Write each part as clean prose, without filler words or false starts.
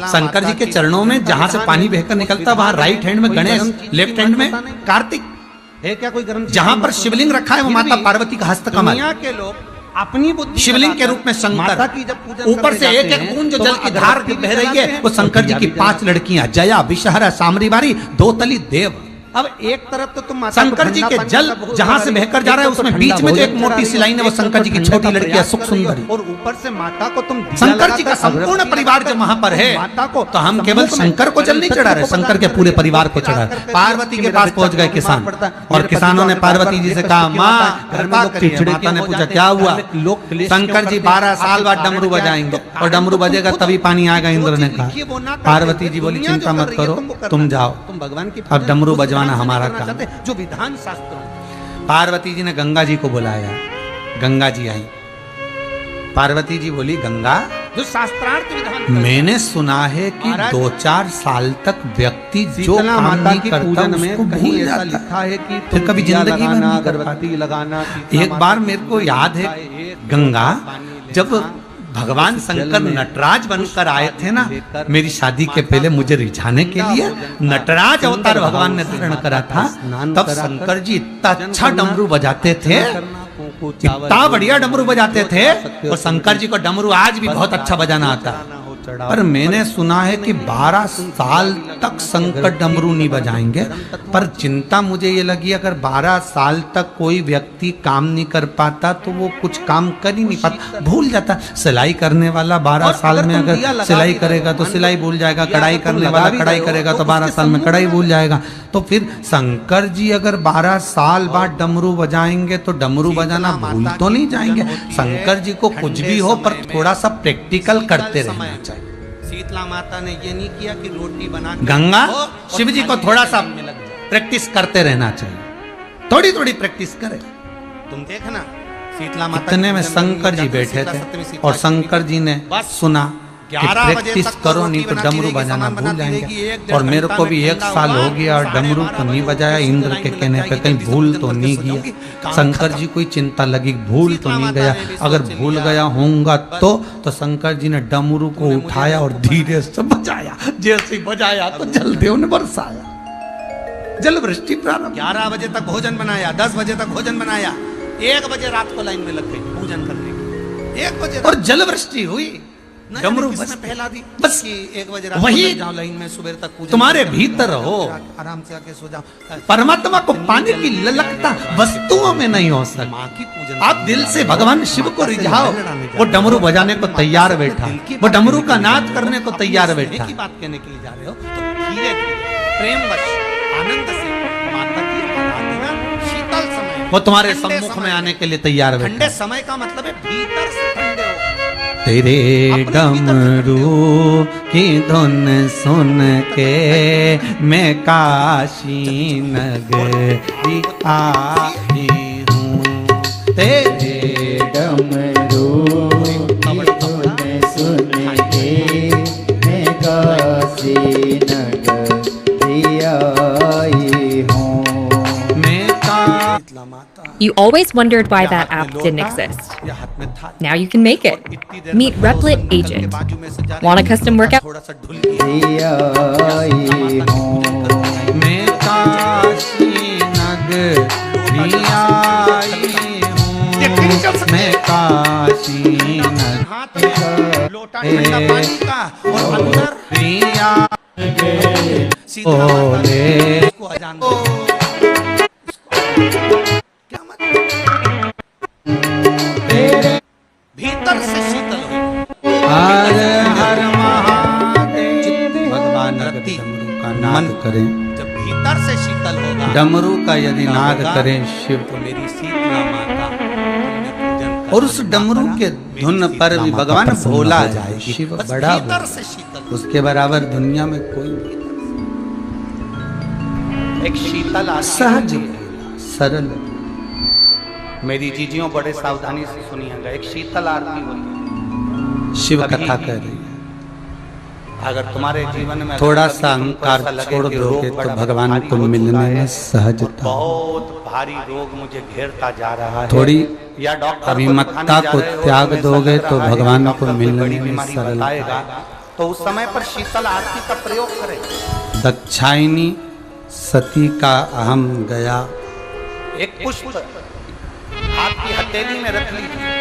शंकर जी के चरणों में जहां से पानी बहकर निकलता वहां राइट हैंड में गणेश, लेफ्ट हैंड में कार्तिक है क्या कोई गर्म? जहां पर शिवलिंग रखा है वो माता पार्वती का हस्तकमल। दुनिया के लोग अपनी बुद्धि शिवलिंग के रूप में शंकर, ऊपर से एक एक बूंद जो जल की धार बह रही है वो शंकर जी की 5 लड़कियां, जया, विषहरा, सामरी बारी, दो तली देव। अब एक तरफ तो तुम शंकर जी के जल जहां से बहकर जा रहा है उसमें बीच में जो एक मोटी सी लाइन है वो शंकर जी की छोटी लड़कियां सुख सुंदरी, और ऊपर से माता को तुम शंकर जी का संपूर्ण परिवार जो वहां पर है माता को, तो हम केवल शंकर को जल नहीं चढ़ा रहे, शंकर के पूरे परिवार को चढ़ा रहे। पार्वती के पास पहुंच गए किसान और किसानों ने पार्वती जी से कहा, माँ कृपा करिए। माता ने पूछा क्या हुआ? शंकर जी 12 साल बाद डमरू बजाएंगे और डमरू बजेगा तभी पानी आएगा। इंद्र ने कहा। पार्वती जी बोली चिंता मत करो, तुम जाओ, तुम भगवान की अब डमरू बजवाना हमारा काम। जो विधान शास्त्रों। पार्वती जी ने गंगा जी को बुलाया, गंगा जी आई। पार्वती जी बोली, गंगा जो शास्त्रार्थ विधान, मैंने सुना है कि 2-4 साल तक व्यक्ति जो काम माता नहीं की करता पूजन में उसको कहीं भूल ऐसा जाता लिखा है कि फिर कभी जिंदगी में नहीं कर अगरबत्ती लगाना। एक बार मेरे को याद है गंगा, जब भगवान शंकर नटराज बनकर आए थे ना मेरी शादी के पहले मुझे रिझाने के लिए, नटराज अवतार भगवान ने धारण करा था, तब शंकर जी इतना अच्छा डमरू बजाते थे, इतना बढ़िया डमरू बजाते थे। और शंकर जी को डमरू आज भी बहुत अच्छा बजाना आता है। पर मैंने सुना है कि 12 साल तक शंकर डमरू नहीं बजाएंगे। पर चिंता मुझे ये लगी, अगर 12 साल तक कोई व्यक्ति काम नहीं कर पाता तो वो कुछ काम कर ही नहीं पाता, भूल जाता। सिलाई करने वाला 12 साल में अगर सिलाई करेगा तो सिलाई भूल जाएगा, कढ़ाई करने वाला कढ़ाई करेगा तो 12 साल में कढ़ाई भूल जाएगा। तो फिर शंकर जी अगर 12 साल बाद डमरू बजाएंगे तो डमरू बजाना भूल तो नहीं जाएंगे। शंकर जी को कुछ भी हो पर थोड़ा सा प्रैक्टिकल करते रहना चाहिए। शीतला माता ने ये नहीं किया कि रोटी बना गंगा शिव जी को थोड़ा सा प्रैक्टिस करते रहना चाहिए, थोड़ी थोड़ी प्रैक्टिस करें। तुम देखना शीतला माता इतने में शंकर जी बैठे थे और शंकर जी ने सुना कि प्रैक्टिस करो नहीं तो डमरू बजाना भूल जाएंगे। और मेरे को भी 1 साल हो गया और डमरू तो नहीं बजाया। इंद्र के कहने पे कहीं भूल तो नहीं गया। शंकर जी को चिंता लगी भूल तो नहीं गया, अगर भूल गया होऊंगा तो शंकर जी ने डमरू को उठाया और धीरे से बजाया। जैसे ही बजाया तो जलदेव ने बरसाया, जल वृष्टि प्रारंभ। 11 बजे तक भोजन बनाया, 10 बजे तक भोजन बनाया, 1 बजे रात को लाइन में लग गई पूजन करने की। 1 बजे और जल वृष्टि हुई, डमरू बस फैला दी बस। 1 बजे रात वही को जाओ लाइन में, सुबह तक पूजन तुम्हारे भीतर हो, आराम से आके सो जाओ। परमात्मा को पाने की ललकता वस्तुओं में नहीं हो सकती। माँ की पूजन आप दिल से भगवान शिव को रिझाओ। वो डमरू बजाने को तैयार बैठा, वो डमरू का नाच करने को तैयार बैठा। की बात कहने के लिए जा रहे हो तो धीरे धीरे प्रेमवश आनंद से माता की आराधना शीतल समय, वो तुम्हारे सम्मुख में आने के लिए तैयार बैठा। ठंडे समय का मतलब है भीतर से ठंडे हो। तेरे डमरू की धुन सुन के मैं काशी नगरी आई हूँ। तेरे डमरू की धुन सुन के मैं काशी नगरी आई हूँ। You always wondered why that app didn't exist. Now you can make it. Meet Replit Agent. Want a custom workout? भीतर से शीतल हो। हर हर महादेव। भगवान डमरू का नाद करें, जब भीतर से शीतल होगा, डमरू का यदि नाद करें शिव तो मेरी शीतला माता पूजन और उस डमरू के धुन पर भी भगवान भोला जाए। शिव बड़ा भीतर से शीतल, उसके बराबर दुनिया में कोई नहीं। एक शीतल सहज सरल। मेरी जीजियों बड़े सावधानी से सुनिएगा, एक शीतल आरती होती है। शिव कथा कह रही है। अगर तुम्हारे जीवन में थोड़ा सा अहंकार छोड़ दोगे तो भगवान को मिलने में सहजता। बहुत भारी रोग मुझे घेरता जा रहा है, थोड़ी या डॉक्टर अभिमतता को त्याग दोगे तो भगवान को मिलने में सरलता। तो उस समय पर शीतल आरती का प्रयोग करें। दक्षायनी सती का अहम गया। एक पुष्प हाथ की हथेली में रख लीजिए,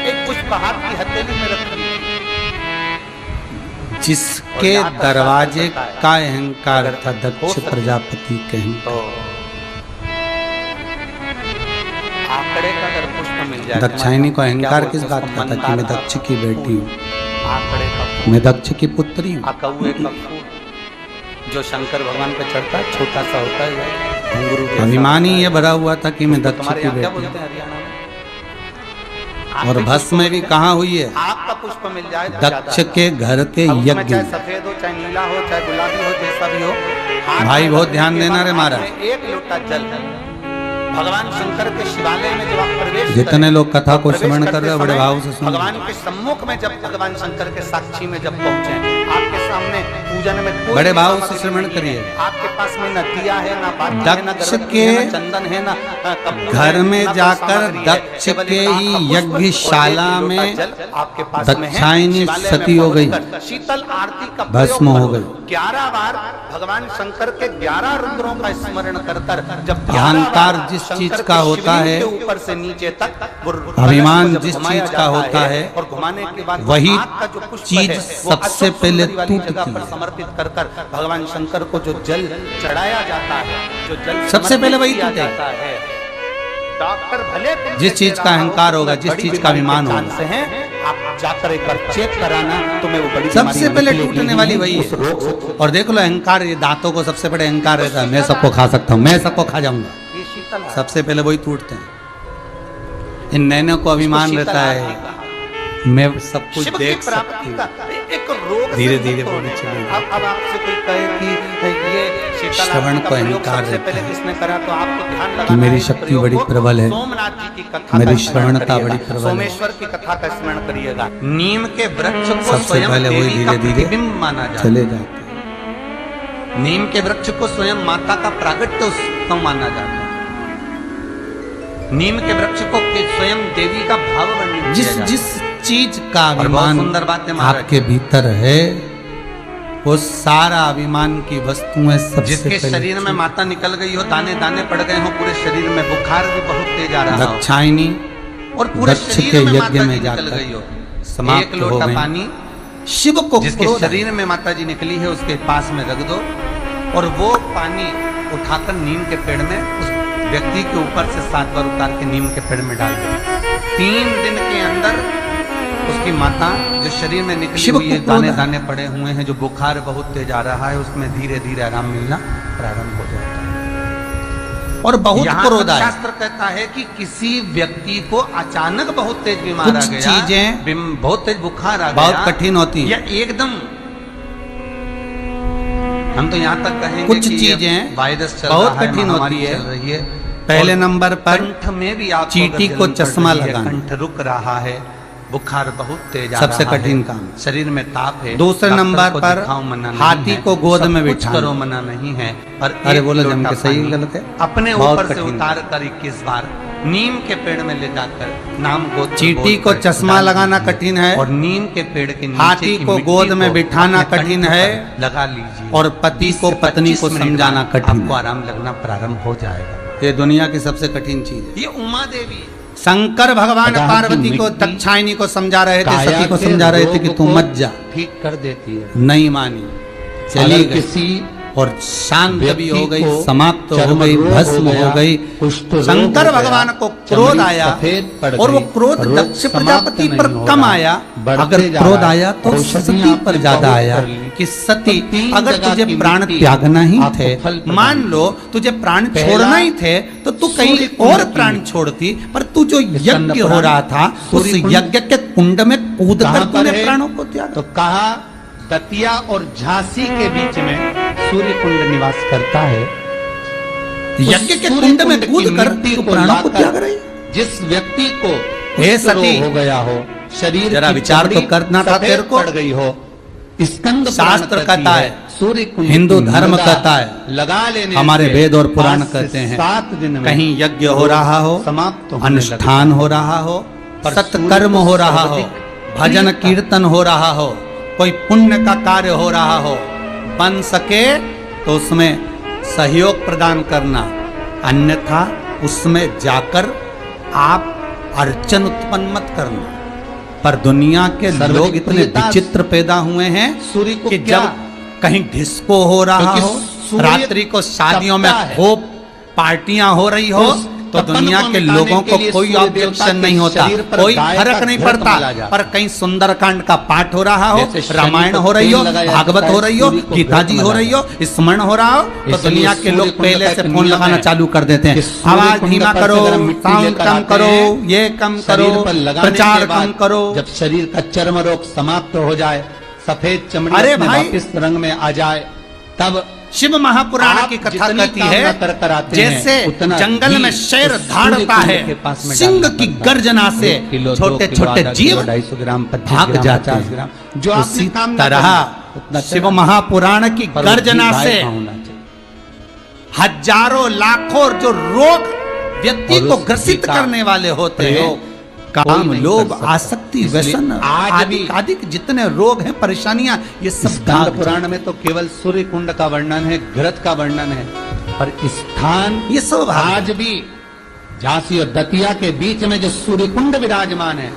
एक पुष्प हाथ की हथेली में रख लीजिए। जिसके दरवाजे का अहंकार था दक्ष प्रजापति कहें तो आंकड़े का अगर पुष्प मिल जाए। दक्षायनी को अहंकार किस बात का था कि मैं दक्ष की बेटी हूँ, आंकड़े का, मैं दक्ष की पुत्री हूँ। कौए का फूल जो शंकर भगवान पे चढ़ता है, छोटा सा होता है, घुंघरू जैसा। अभिमान ही ये भरा हुआ था कि मैं दक्ष तुम्हारे की यहाँ क्या बेटी बोलते हैं हरियाणा में? और भस्म में भी कहाँ हुई है? आपका पुष्प मिल जाए तो दक्ष ज्यादा। के घर के अब उसमें यज्ञ। चाहे सफेद हो, चाहे नीला हो, चाहे गुलाबी हो, जैसा भी हो, हाथ भाई में बहुत रखने ध्यान के देना बाद रे हाथ महाराज। में एक लोटा जल, भगवान शंकर के शिवालय में जब आप प्रवेश जितने करें, लोग कथा को प्रवेश श्रवण करते कर रहे हैं बड़े समय भाव से सुनो। भगवान के सम्मुख में जब भगवान शंकर के साक्षी में जब पहुंचे, आपके सामने पूजन में कोई बड़े भी भाव से सामग्री श्रवण नहीं करिए। है। आपके पास में न दिया है, ना बाती है, ना दक्ष गर्भवती है, के ना चंदन है, ना कपूर घर है, में ना कोई जाकर सामग्री है। दक्ष केवल के एक ही आपका पुष्प यज्ञशाला और एक लोटा में जल आपके पास में है। दक्षायनी शिवालय में सती हो गई, पहुंचकर शीतल आरती का भस्म प्रयोग हो करो। गई। 11 बार भगवान शंकर के 11 रुद्रों का स्मरण कर कर जब अहंकार जिस चीज का होता है, ऊपर से नीचे तक अभिमान जिस चीज का होता है, और घुमाने के बाद वही हाथ का जो पुष्प चीज है, वो सबसे अशोक पहले सुंदरी वाली जगह टूटती पर है। समर्पित कर कर भगवान शंकर को जो जल चढ़ाया जाता है, जो जल सबसे पहले वही किया टूटेगा। जाता है। डॉक्टर भले तुमसे जिस चीज का कह रहा हो, अहंकार होगा, जिस बड़ी चीज का बीमारी के अभिमान होगा, चांस हैं, आप जाकर एक बार चेक कराना, तुम्हें वो बड़ी सबसे बीमारी पहले निकलेगी टूटने वाली वही उस रोग से। है। और देख लो अहंकार, ये दांतों को सबसे बड़े अहंकार रहता है, मैं सबको खा सकता हूँ, मैं सबको खा जाऊंगा। ये शीतल आरती। सबसे पहले वही टूटते हैं। इन नैनों को अभिमान शीतल रहता आरती है, का। मैं सब कुछ शिव की देख प्राप्ति सकती का हूँ। एक रोग से धीरे मुक्त धीरे होने बोलने का। चलेंगे। अब आपसे कोई कहे कि ये शीतल श्रवण आरती का को प्रयोग अहंकार सबसे रहता पहले है किसने करा, तो आपको ध्यान कि लगाना मेरी है इस शक्ति प्रयोग बड़ी को। प्रबल है, सोमनाथ जी की कथा मेरी का स्मरण श्रवणता करिएगा। बड़ी प्रबल है। सोमेश्वर की कथा का स्मरण करिएगा। नीम के वृक्ष को सबसे स्वयं पहले वही देवी का धीरे धीरे प्रतिबिंब माना जाता चले है। जाते हैं। नीम के वृक्ष को स्वयं माता का प्रागट्य उत्सव माना जाता है। नीम के वृक्ष को स्वयं देवी का भाव वर्णित किया जिस जाता है। जिस चीज का और बहुत अभिमान सुंदर बात है महाराज। आपके भीतर है, वो सारा अभिमान की वस्तुएं सबसे जिसके पहले शरीर में माता निकल गई हो, दाने दाने पड़ गए हो, पूरे शरीर में बुखार भी बहुत तेज आ रहा हो, दक्षायनी और पूरे दक्ष शरीर के में यज्ञ माता में जी निकल जाकर गई हो, समाप्त एक हो लोटा गई। पानी शिव को जिसके क्रोध है। शरीर में माता जी निकली है उसके पास में रख दो, और वो पानी उठाकर नीम के पेड़ में उस व्यक्ति के ऊपर से 7 बार उतार के नीम के पेड़ में डाल दो। 3 दिन के अंदर उसकी माता जो शरीर में निकली शिव हुई है, को क्रोध दाने है। दाने पड़े हुए हैं, जो बुखार बहुत तेज आ रहा है, उसमें धीरे धीरे आराम मिलना प्रारंभ हो जाता है। और बहुत यहाँ क्रोध तक आया। शास्त्र कहता है कि किसी व्यक्ति को अचानक बहुत तेज बीमार आ कुछ गया, चीजें बहुत तेज बुखार आ गया, बहुत कठिन होती हैं। या एकदम, हम तो यहाँ तक कहेंगे कुछ कि ये चीजें वायरस चल बहुत रहा है, कठिन महामारी होती है। चल रही है। पहले और नंबर पर कंठ में भी आपको चींटी अगर को जलन पड़ चश्मा रही है, लगाना। कंठ रुक रहा है, बुखार बहुत तेज आ सबसे रहा है, कठिन काम। शरीर में ताप है, दूसरे डॉक्टर नंबर को पर दिखाओ, मना नहीं हाथी है, को गोद सब में कुछ बिठाना। करो, मना नहीं है, पर अरे एक बोलो जम लोटा के सही पानी गलत है? अपने बहुत ऊपर से कठिन। उतार कर 21 बार नीम के पेड़ में ले जाकर नाम गोत्र चींटी को बोलकर चश्मा डाल लगाना दीजिए। कठिन है, और नीम के पेड़ के नीचे हाथी की को मिट्टी गोद में को बिठाना अपने कठिन कंठ है, पर लगा लीजिए, और पति 20 को से पत्नी 25 को मिनट समझाना बाद कठिन आपको है। आराम लगना प्रारंभ हो जाएगा। ये दुनिया की सबसे कठिन चीज है। ये उमा देवी शंकर भगवान अगाह की पार्वती को मिट्टी दक्षायनी को समझा रहे थे, काया सती को के समझा रहे थे कि रोग तू को मत जा, ठीक कर देती है। नहीं मानी, चली अगर गई किसी और शांत भी व्यक्ति हो गई, को समाप्त हो चर्म गई, रोग भस्म हो गया, गई। कुष्ठ रोग शंकर हो गया, भगवान को चमड़ी क्रोध आया, सफेद पड़ और वो गई, क्रोध रोग दक्ष समाप्त प्रजापति नहीं पर हो कम रहा, आया। बढ़ते अगर जा क्रोध रहा है, आया तो औषधि सती आपने पर ज्यादा बहुत आया कर ली। कि सती तो 3 अगर जगह तुझे की प्राण मिट्टी त्यागना ही आपको थे, फल प्रदान मान लो तुझे प्राण पहला छोड़ना ही थे, तो तू कहीं सूर्य कुंड और की प्राण मिट्टी। छोड़ती, पर तू जो यज्ञ स्तन हो प्राण, रहा था उस सूर्य कुंड यज्ञ के कुंड में कूद कर कहाँ पर तूने है? प्राणों को त्यागा। तो कहा दतिया और झांसी के बीच में सूर्य कुंड निवास करता है। यज्ञ के सूर्य कुंड में की कूद कर मिट्टी तू को प्राणों को लाकर त्याग रही। जिस व्यक्ति को हे कुष्ठ रोग सती, हो गया हो, शरीर जरा की विचार तो चमड़ी करना था सफेद तेरे को। पड़ गई हो, स्कंद शास्त्र पुराण कहता कहती है, सूर्य कुंड हिंदू की धर्म मृदा कहता है, लगा लेने हमारे से वेद और पुराण 5 से कहते हैं, 7 दिन में कहीं यज्ञ हो रहा हो, समाप्त होने अनुष्ठान लगता है। हो रहा हो, पर सत्कर्म सूर्य हो को रहा हो, सर्वाधिक भजन कीर्तन हो रहा हो, कोई पुण्य का कार्य हो रहा हो, बन सके तो उसमें सहयोग प्रदान करना, अन्यथा उसमें जाकर आप अर्चन उत्पन्न मत करना। पर दुनिया के लोग इतने विचित्र पैदा हुए हैं सूर्य को कि क्या? जब कहीं डिस्को हो रहा क्योंकि हो, सूर्य रात्रि को शादियों में तपता है। खूब पार्टियां हो रही हो, उस तो तपन दुनिया को के मिटाने लोगों के को लिए कोई सूर्य ऑब्जेक्शन देवता के नहीं होता, शरीर पर कोई गाय फर्क का नहीं घृत पड़ता। मला जाता। पर कहीं सुंदरकांड का पाठ हो रहा हो, जैसे शनि रामायण को हो रही हो, तेल लगाया भागवत जाता हो है, रही हो, सूर्य को गीता घृत जी हो मला रही हो, स्मरण हो रहा हो, तो इसलिए दुनिया के सूर्य लोग कुंड पहले का से एक फोन नियम लगाना है चालू कर देते हैं। कि सूर्य आवाज कुंड धीमा पर करो, से अगर मिट्टी साउंड लेकर कम आते करो, हैं, ये कम करो, शरीर पर लगाने प्रचार के बाद कम करो। जब शरीर का चर्म रोग समाप्त हो जाए, सफेद चमड़ी अरे अपने भाई! वापस रंग में आ जाए, तब शिव महापुराण आप की कथा जितनी कहती कामना है, कर कर आते हैं, जैसे उतना जंगल घी में शेर उस धाड़ता सूर्य है, कुंड के पास में सिंह डालना की पड़ता है। गर्जना से 1 किलो, 2 छोटे किलो, छोटे आधा जीव किलो, 250 ग्राम, 25 भाग ग्राम, जाते 50 हैं। ग्राम, जो आपने उसी काम न तरह करा, उतना शिव चला। महापुराण की पर वो गर्जना घी से गाय का होना चाहिए। हजारों लाखों जो रोग व्यक्ति और को उस ग्रसित घी का करने वाले होते हैं, प्रयोग काम, कोई नहीं लोभ, कर सकता। आसक्ति, इसलिए व्यसन आज आदि भी आदि के जितने रोग हैं, परेशानियां, ये सब स्कंद भाग पुराण में तो केवल सूर्य कुंड का वर्णन है, घृत का वर्णन है, पर स्थान ये सब भाग आज भी झांसी और दतिया के बीच में जो सूर्य कुंड विराजमान है,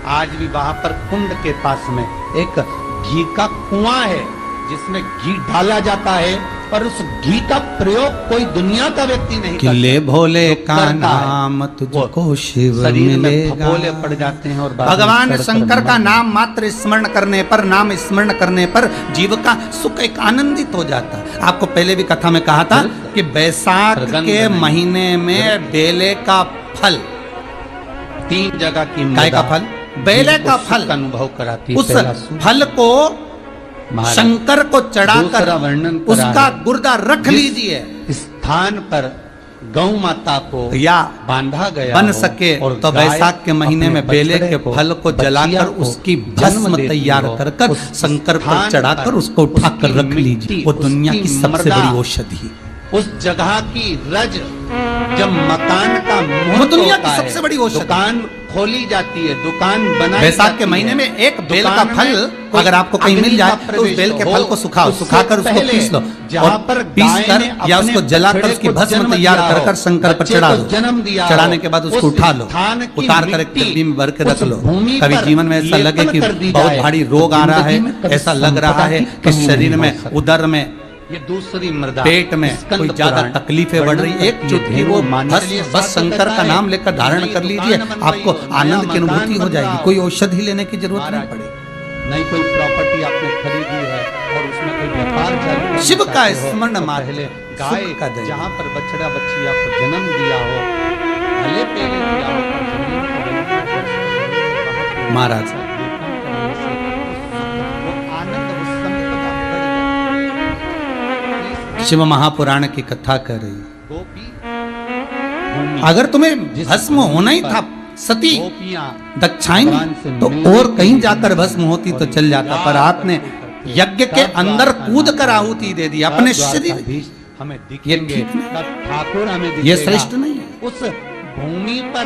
आज भी वहां पर कुंड के पास में एक घी का कुआं है, जिसमें घी डाला जाता है, पर उस घी का प्रयोग कोई दुनिया का व्यक्ति नहीं कि करता। ले भोले जो का करता है, नाम तुझको वो शिव शरीर में मिलेगा। फफोले पड़ जाते हैं और बाद में भगवान सड़ कर शंकर का मर नाम मात्र स्मरण करने पर, नाम स्मरण करने पर जीव का सुख एक आनंदित हो जाता है। आपको पहले भी कथा में कहा था कि बैसाख प्रगंध के नहीं। महीने में बेले का फल, 3 जगह की काय का मृदा फल? बेले का सुख फल, अनुभव कराती है। उस पहला सुख। फल को महाराज, शंकर को चढ़ाकर दूसरा वर्णन करा उसका है। गुर्दा रख जिस लीजिए, स्थान पर गौ माता को या बांधा गया बन हो सके और तो गाय बैसाख के महीने अपने में बेले बछड़े के फल को बछिया जलाकर को उसकी जन्म भस्म देती तैयार हो, कर कर उस शंकर पर स्थान चढ़ाकर पर उसको उठाकर उसकी रख लीजिए। मिट्टी, वो दुनिया की उसकी सबसे मृदा, बड़ी औषधि, उस जगह की रज, जब मकान का वो मुहूर्त दुनिया होता की है, सबसे बड़ी औषधि। दुकान खोली जाती है, दुकान बनाई बैसाख जाती के महीने है। में एक बेल का दुकान फल में कोई अगर आपको कहीं मिल अग्नि जाए का तो उस बेल के प्रवेश फल को हो, सुखाओ, उससे सुखाकर उसको पहले पीस लो, जहाँ और पर पीस गाय कर ने या अपने उसको जलाकर बछड़े उसकी को भस्म जन्म तैयार दिया कर हो, कर शंकर पर बच्चे चढ़ा को लो। जन्म दिया चढ़ाने हो, के बाद उसको उस उठा लो, स्थान की उतार कर एक मिट्टी डिब्बी में भर के रख उस लो। भूमि कभी पर जीवन में ऐसा लगे लेपन कि कर दी बहुत जाए, भारी रोग आ रहा जिंदगी में है, कभी ऐसा लग रहा संपदा है की कि कमी शरीर नहीं में, हो सकती। उदर में, ये दूसरी मृदा, पेट में स्कंद कोई ज्यादा पुराण तकलीफें बढ़ रही, एक वर्णन चुटकी करती है, वो मानने के लिए बस शास्त्र शंकर कहता का है, नाम लेकर धारण नई कर लीजिए, दुकान बनवाइए, आपको आनंद की नया अनुभूति हो मकान जाएगी, बनवाओ। कोई औषधि लेने की जरूरत नहीं महाराज, पड़ेगी। नई कोई प्रॉपर्टी आपने खरीदी है और उसमें कोई व्यापार चालू करना शिव का चाहते हो, स्मरण तो मात्र पहले सुख गाय का दे। जहाँ पर बछड़ा बच्चिया को जन्म दिया हो, भले पहले दिया हो, पर जमीन को बंजर कर सकते हो। महाराज। वो आनंद उस संपदा बढ़ जाता। शिव महापुराण की कथा कर रही, गोपी अगर तुम्हें भस्म होना ही था सती गोपियां दक्षायनी, तो और कहीं जाकर भस्म होती तो चल जाता, पर आपने यज्ञ के अंदर कूद कर आहुति दे दी अपने शरीर। हमें ये दिखेंगे, ठीक नहीं, तब ठाकुर हमें ये दिखेगा। श्रेष्ठ नहीं है। उस भूमि पर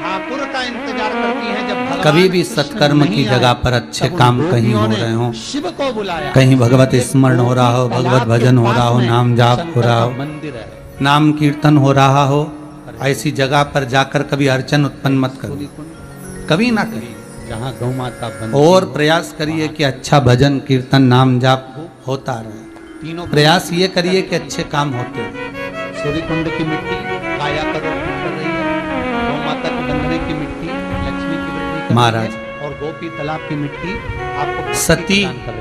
ठाकुर का इंतजार करती है, जब भगवान कभी भी कृष्ण सत्कर्म की नहीं जगह आए, पर अच्छे तब उन काम कहीं गोपियों हो ने रहे हों, शिव को बुलाया, कहीं भगवत एक स्मरण हो रहा हो, गोपी भगवत तालाब के भजन हो रहा हो, पास में नाम जाप हो शंकर रहा का हो, मंदिर है। नाम कीर्तन हो रहा हो, ऐसी जगह पर जाकर कभी अर्चन उत्पन्न मत करो, कभी ना करिए। जहाँ गौ माता बनती और हो, प्रयास करिए कि अच्छा भजन कीर्तन नाम जाप होता रहे। तीनों प्रयास ये करिए कि अच्छे काम होते रहे। सूर्य कुंड की मिट्टी काया कदम कर रही है, गौ माता को बंधने की मिट्टी लक्ष्मी की वृद्धि कर रही है, महाराज। और गोपी तालाब की मिट्टी आपको भक्ति सती प्रदान कर रही है।